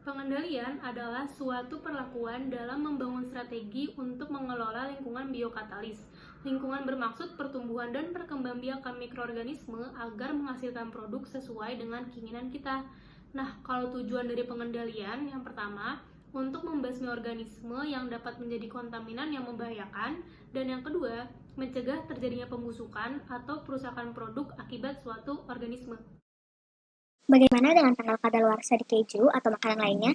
Pengendalian adalah suatu perlakuan dalam membangun strategi untuk mengelola lingkungan biokatalis. Lingkungan bermaksud pertumbuhan dan perkembangbiakan mikroorganisme agar menghasilkan produk sesuai dengan keinginan kita. Nah, kalau tujuan dari pengendalian, yang pertama, untuk membasmi organisme yang dapat menjadi kontaminan yang membahayakan, dan yang kedua, mencegah terjadinya pembusukan atau perusakan produk akibat suatu organisme. Bagaimana dengan tanggal kadaluarsa di keju atau makanan lainnya?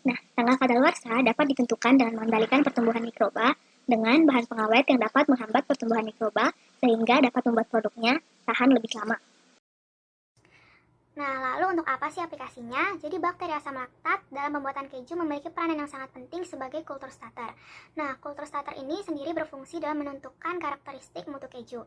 Nah, tanggal kadaluarsa dapat ditentukan dengan mengendalikan pertumbuhan mikroba dengan bahan pengawet yang dapat menghambat pertumbuhan mikroba sehingga dapat membuat produknya tahan lebih lama. Nah, lalu untuk apa sih aplikasinya? Jadi bakteri asam laktat dalam pembuatan keju memiliki peranan yang sangat penting sebagai kultur starter. Nah, kultur starter ini sendiri berfungsi dalam menentukan karakteristik mutu keju.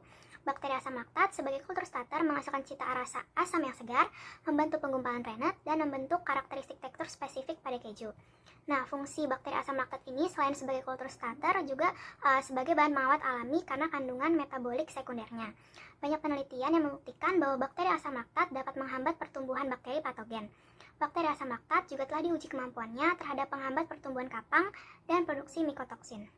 Bakteri asam laktat sebagai kultur starter menghasilkan cita rasa asam yang segar, membantu penggumpalan rennet, dan membentuk karakteristik tekstur spesifik pada keju. Nah, fungsi bakteri asam laktat ini selain sebagai kultur starter juga sebagai bahan pengawet alami karena kandungan metabolik sekundernya. Banyak penelitian yang membuktikan bahwa bakteri asam laktat dapat menghambat pertumbuhan bakteri patogen. Bakteri asam laktat juga telah diuji kemampuannya terhadap penghambat pertumbuhan kapang dan produksi mikotoksin.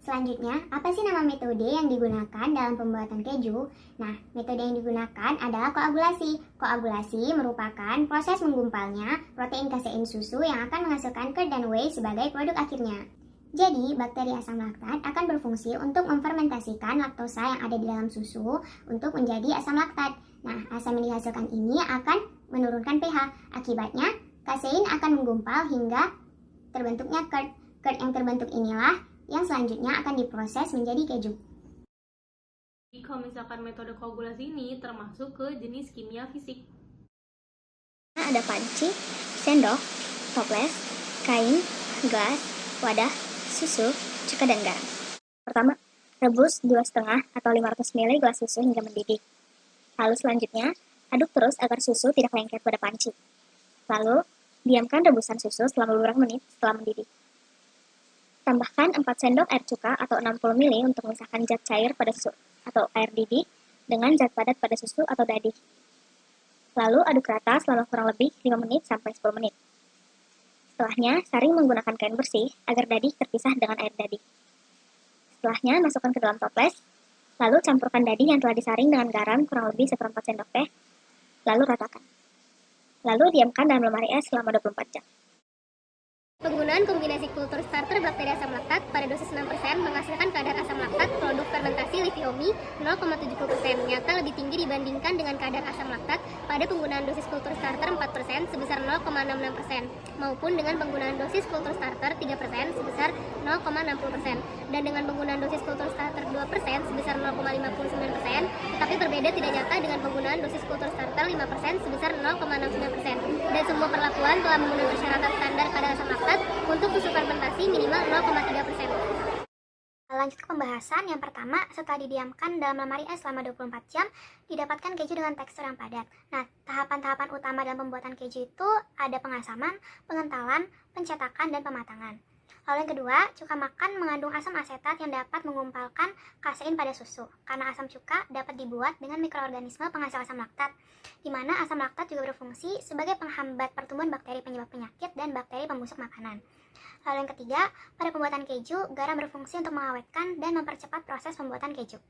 Selanjutnya, apa sih nama metode yang digunakan dalam pembuatan keju? Nah, metode yang digunakan adalah koagulasi. Koagulasi merupakan proses menggumpalnya protein kasein susu yang akan menghasilkan curd dan whey sebagai produk akhirnya. Jadi, bakteri asam laktat akan berfungsi untuk memfermentasikan laktosa yang ada di dalam susu untuk menjadi asam laktat. Nah, asam yang dihasilkan ini akan menurunkan pH. Akibatnya, kasein akan menggumpal hingga terbentuknya curd. Curd yang terbentuk inilah yang selanjutnya akan diproses menjadi keju. Jadi, kalau misalkan metode koagulasi ini termasuk ke jenis kimia fisik. Ada panci, sendok, toples, kain, gelas, wadah, susu, cuka dan garam. Pertama, rebus 2,5 atau 500 ml gelas susu hingga mendidih. Lalu selanjutnya, aduk terus agar susu tidak lengket pada panci. Lalu, diamkan rebusan susu selama beberapa menit setelah mendidih. Tambahkan 4 sendok air cuka atau 60 ml untuk memisahkan zat cair pada susu atau air didih dengan zat padat pada susu atau dadih. Lalu aduk rata selama kurang lebih 5 menit sampai 10 menit. Setelahnya, saring menggunakan kain bersih agar dadih terpisah dengan air dadih. Setelahnya, masukkan ke dalam toples, lalu campurkan dadih yang telah disaring dengan garam kurang lebih 1/4 sendok teh, lalu ratakan. Lalu diamkan dalam lemari es selama 24 jam. Penggunaan kombinasi kultur starter bakteri asam laktat pada dosis 6% menghasilkan kadar asam laktat produk fermentasi liviomi 0,70%, nyata lebih tinggi dibandingkan dengan kadar asam laktat pada penggunaan dosis kultur starter 4% sebesar 0,66%, maupun dengan penggunaan dosis kultur starter 3% sebesar 0,60%, dan dengan penggunaan dosis kultur starter 2% sebesar 0,59%, tetapi berbeda tidak nyata dengan penggunaan dosis kultur starter 5% sebesar 0,69%, dan semua perlakuan telah memenuhi persyaratan standar kadar asam laktat untuk susu fermentasi minimal 0,3%. Lanjut ke pembahasan. Yang pertama, setelah didiamkan dalam lemari es selama 24 jam, didapatkan keju dengan tekstur yang padat. Nah, tahapan-tahapan utama dalam pembuatan keju itu ada pengasaman, pengentalan, pencetakan, dan pematangan. Lalu yang kedua, cuka makan mengandung asam asetat yang dapat mengumpalkan kasein pada susu. Karena asam cuka dapat dibuat dengan mikroorganisme penghasil asam laktat, di mana asam laktat juga berfungsi sebagai penghambat pertumbuhan bakteri penyebab penyakit dan bakteri pembusuk makanan. Lalu yang ketiga, pada pembuatan keju, garam berfungsi untuk mengawetkan dan mempercepat proses pembuatan keju.